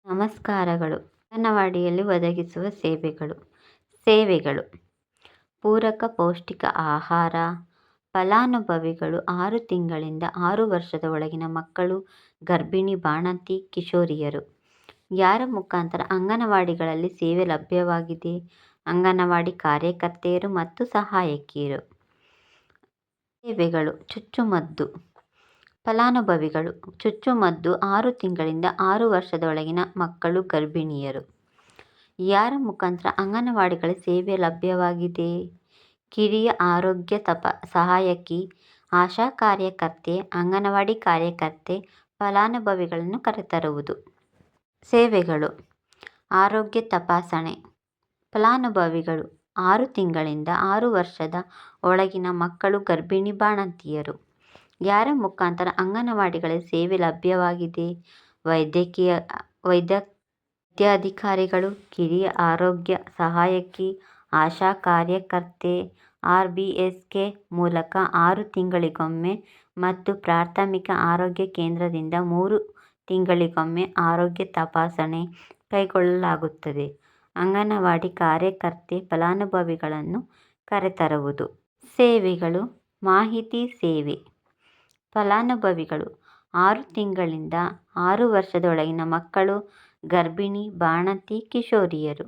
ನಮಸ್ಕಾರಗಳು. ಅಂಗನವಾಡಿಯಲ್ಲಿ ಒದಗಿಸುವ ಸೇವೆಗಳು ಪೂರಕ ಪೌಷ್ಟಿಕ ಆಹಾರ. ಫಲಾನುಭವಿಗಳು 6 ತಿಂಗಳಿಂದ 6 ವರ್ಷದ ಒಳಗಿನ ಮಕ್ಕಳು, ಗರ್ಭಿಣಿ, ಬಾಣಂತಿ, ಕಿಶೋರಿಯರು. ಯಾರ ಮುಖಾಂತರ ಅಂಗನವಾಡಿಗಳಲ್ಲಿ ಸೇವೆ ಲಭ್ಯವಾಗಿದೆ? ಅಂಗನವಾಡಿ ಕಾರ್ಯಕರ್ತೆಯರು ಮತ್ತು ಸಹಾಯಕಿಯರು. ಸೇವೆಗಳು: ಚುಚ್ಚುಮದ್ದು. ಫಲಾನುಭವಿಗಳು: ಚುಚ್ಚುಮದ್ದು 6 ತಿಂಗಳಿಂದ 6 ವರ್ಷದ ಒಳಗಿನ ಮಕ್ಕಳು, ಗರ್ಭಿಣಿಯರು. ಯಾರ ಮುಖಾಂತರ ಅಂಗನವಾಡಿಗಳಲ್ಲಿ ಸೇವೆ ಲಭ್ಯವಾಗಿದೆ? ಕಿರಿಯ ಆರೋಗ್ಯ ಸಹಾಯಕಿ, ಆಶಾ ಕಾರ್ಯಕರ್ತೆ, ಅಂಗನವಾಡಿ ಕಾರ್ಯಕರ್ತೆ. ಫಲಾನುಭವಿಗಳನ್ನು ಕರೆತರುವುದು. ಸೇವೆಗಳು: ಆರೋಗ್ಯ ತಪಾಸಣೆ. ಫಲಾನುಭವಿಗಳು 6 ತಿಂಗಳಿಂದ 6 ವರ್ಷದ ಒಳಗಿನ ಮಕ್ಕಳು, ಗರ್ಭಿಣಿ, ಬಾಣಂತಿಯರು. ಯಾರ ಮುಖಾಂತರ ಅಂಗನವಾಡಿಗಳಲ್ಲಿ ಸೇವೆ ಲಭ್ಯವಾಗಿದೆ? ವೈದ್ಯಾಧಿಕಾರಿಗಳು, ಕಿರಿಯ ಆರೋಗ್ಯ ಸಹಾಯಕಿ, ಆಶಾ ಕಾರ್ಯಕರ್ತೆ. RBSK ಮೂಲಕ 6 ತಿಂಗಳಿಗೊಮ್ಮೆ ಮತ್ತು ಪ್ರಾಥಮಿಕ ಆರೋಗ್ಯ ಕೇಂದ್ರದಿಂದ 3 ತಿಂಗಳಿಗೊಮ್ಮೆ ಆರೋಗ್ಯ ತಪಾಸಣೆ ಕೈಗೊಳ್ಳಲಾಗುತ್ತದೆ. ಅಂಗನವಾಡಿ ಕಾರ್ಯಕರ್ತೆ ಫಲಾನುಭವಿಗಳನ್ನು ಕರೆತರುವುದು. ಸೇವೆಗಳು: ಮಾಹಿತಿ ಸೇವೆ. ಫಲಾನುಭವಿಗಳು 6 ತಿಂಗಳಿಂದ 6 ವರ್ಷದ ಒಳಗಿನ ಮಕ್ಕಳು, ಗರ್ಭಿಣಿ, ಬಾಣಂತಿ, ಕಿಶೋರಿಯರು.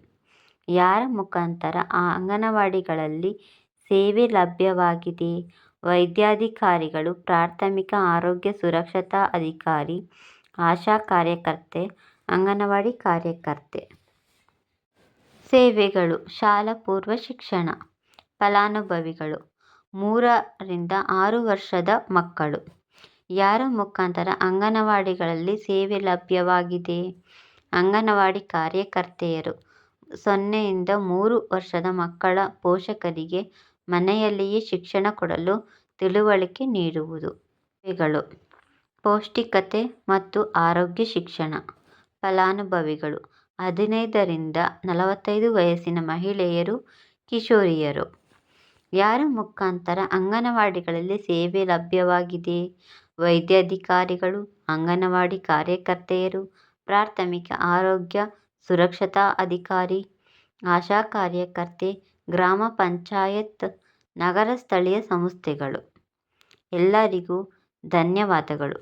ಯಾರ ಮುಖಾಂತರ ಅಂಗನವಾಡಿಗಳಲ್ಲಿ ಸೇವೆ ಲಭ್ಯವಾಗಿದೆ? ವೈದ್ಯಾಧಿಕಾರಿಗಳು, ಪ್ರಾಥಮಿಕ ಆರೋಗ್ಯ ಸುರಕ್ಷತಾ ಅಧಿಕಾರಿ, ಆಶಾ ಕಾರ್ಯಕರ್ತೆ, ಅಂಗನವಾಡಿ ಕಾರ್ಯಕರ್ತೆ. ಸೇವೆಗಳು: ಶಾಲಾ ಪೂರ್ವ ಶಿಕ್ಷಣ. ಫಲಾನುಭವಿಗಳು 3 ರಿಂದ 6 ವರ್ಷದ ಮಕ್ಕಳು. ಯಾರ ಮುಖಾಂತರ ಅಂಗನವಾಡಿಗಳಲ್ಲಿ ಸೇವೆ ಲಭ್ಯವಾಗಿದೆ? ಅಂಗನವಾಡಿ ಕಾರ್ಯಕರ್ತೆಯರು. 0 ರಿಂದ 3 ವರ್ಷದ ಮಕ್ಕಳ ಪೋಷಕರಿಗೆ ಮನೆಯಲ್ಲಿಯೇ ಶಿಕ್ಷಣ ಕೊಡಲು ತಿಳುವಳಿಕೆ ನೀಡುವುದು. ಸೇವೆಗಳು: ಪೌಷ್ಟಿಕತೆ ಮತ್ತು ಆರೋಗ್ಯ ಶಿಕ್ಷಣ. ಫಲಾನುಭವಿಗಳು 15 ರಿಂದ 45 ವಯಸ್ಸಿನ ಮಹಿಳೆಯರು, ಕಿಶೋರಿಯರು. ಯಾರ ಮುಖಾಂತರ ಅಂಗನವಾಡಿಗಳಲ್ಲಿ ಸೇವೆ ಲಭ್ಯವಾಗಿದೆ? ವೈದ್ಯಾಧಿಕಾರಿಗಳು, ಅಂಗನವಾಡಿ ಕಾರ್ಯಕರ್ತೆಯರು, ಪ್ರಾಥಮಿಕ ಆರೋಗ್ಯ ಸುರಕ್ಷತಾ ಅಧಿಕಾರಿ, ಆಶಾ ಕಾರ್ಯಕರ್ತೆ, ಗ್ರಾಮ ಪಂಚಾಯತ್, ನಗರ ಸ್ಥಳೀಯ ಸಂಸ್ಥೆಗಳು. ಎಲ್ಲರಿಗೂ ಧನ್ಯವಾದಗಳು.